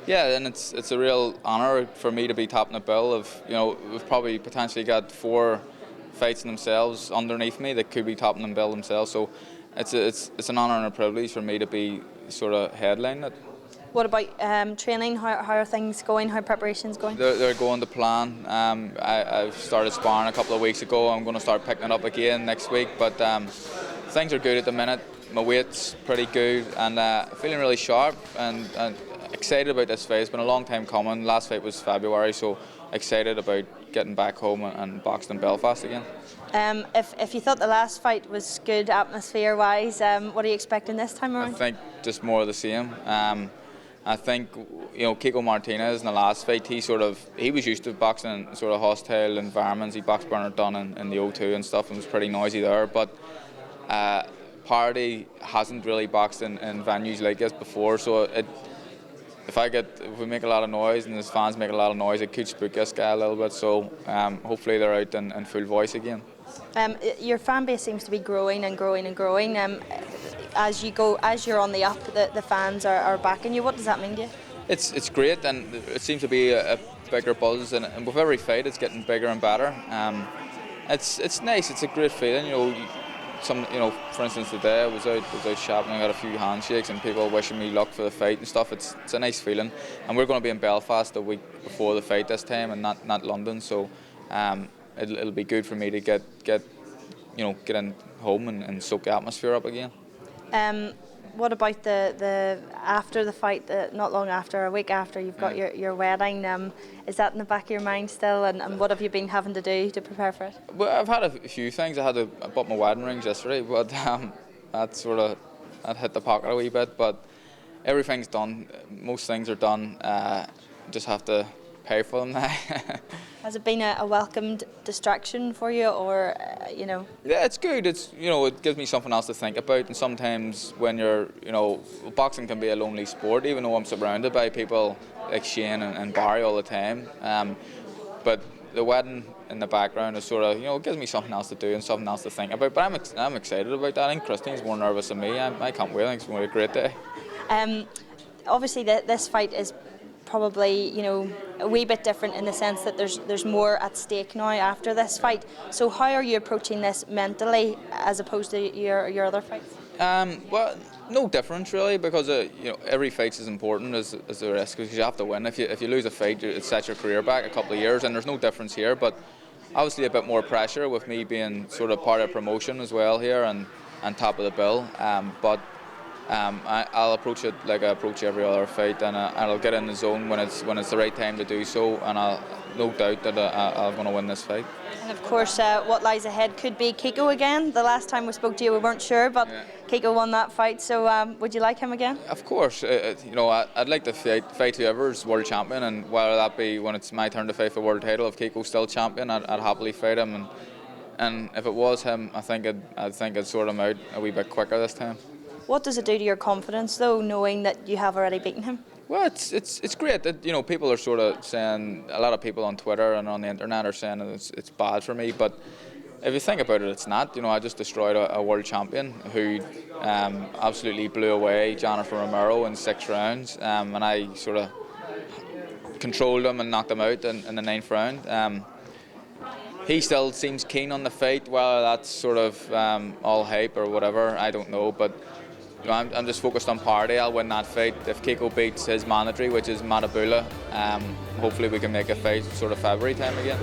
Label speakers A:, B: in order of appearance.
A: Yeah, and it's a real honour for me to be topping the bill of, we've probably potentially got 4 fights in themselves underneath me that could be topping the bill themselves, so it's an honour and a privilege for me to be sort of headlining it.
B: What about training? How are things going? How are preparations going?
A: They're going to plan. I've started sparring a couple of weeks ago. I'm going to start picking it up again next week, but things are good at the minute. My weight's pretty good and feeling really sharp and excited about this fight. It's been a long time coming. Last fight was February, so excited about getting back home and boxing in Belfast again.
B: If you thought the last fight was good atmosphere-wise, what are you expecting this time around?
A: I think just more of the same. I think Kiko Martinez in the last fight, he was used to boxing in sort of hostile environments. He boxed Bernard Dunn in the O2 and stuff and was pretty noisy there. But Pardy hasn't really boxed in venues like this before, so if we make a lot of noise and his fans make a lot of noise, it could spook this guy a little bit. So hopefully they're out in full voice again.
B: Your fan base seems to be growing and growing and growing. As you're on the up, the fans are backing you. What does that mean to you?
A: It's great, and it seems to be a bigger buzz, and with every fight, it's getting bigger and better. It's nice. It's a great feeling. For instance, today I was out shopping. I got a few handshakes and people wishing me luck for the fight and stuff. It's a nice feeling, and we're going to be in Belfast the week before the fight this time, and not London. So it'll be good for me to get in home and soak the atmosphere up again.
B: What about the after the fight? Not long after, a week after, you've got your wedding. Is that in the back of your mind still? And what have you been having to do to prepare for it?
A: Well, I've had a few things. I bought my wedding rings yesterday, but that hit the pocket a wee bit. But everything's done. Most things are done. Just have to pay for them now.
B: Has it been a welcomed distraction for you, or
A: Yeah, it's good. It gives me something else to think about. And sometimes when boxing can be a lonely sport, even though I'm surrounded by people like Shane and Barry all the time. But the wedding in the background is it gives me something else to do and something else to think about. But I'm excited about that. I think Christine's more nervous than me. I can't wait. I think it's going to be a great day.
B: Obviously, this fight is probably a wee bit different in the sense that there's more at stake now after this fight. So how are you approaching this mentally as opposed to your other fights?
A: Well, no difference really, because every fight is important as the rest, because you have to win. If you lose a fight, it sets your career back a couple of years, and there's no difference here. But obviously a bit more pressure with me being sort of part of promotion as well here and top of the bill. But I'll approach it like I approach every other fight, and I'll get in the zone when it's the right time to do so, and I'll no doubt that I'm going to win this fight.
B: And of course, what lies ahead could be Kiko again. The last time we spoke to you, we weren't sure, but yeah. Kiko won that fight. So would you like him again?
A: Of course. I'd like to fight whoever's world champion, and whether that be when it's my turn to fight for world title. If Kiko's still champion, I'd happily fight him, and if it was him, I think I'd sort him out a wee bit quicker this time.
B: What does it do to your confidence, though, knowing that you have already beaten him?
A: Well, it's great that people are sort of saying, a lot of people on Twitter and on the internet are saying that it's bad for me, but if you think about it, it's not. I just destroyed a world champion who absolutely blew away Jonathan Romero in 6 rounds, and I sort of controlled him and knocked him out in the 9th round. He still seems keen on the fight. Whether that's sort of all hype or whatever, I don't know, but I'm just focused on Pardy. I'll win that fight. If Kiko beats his mandatory, which is Matabula, hopefully we can make a fight sort of February time again.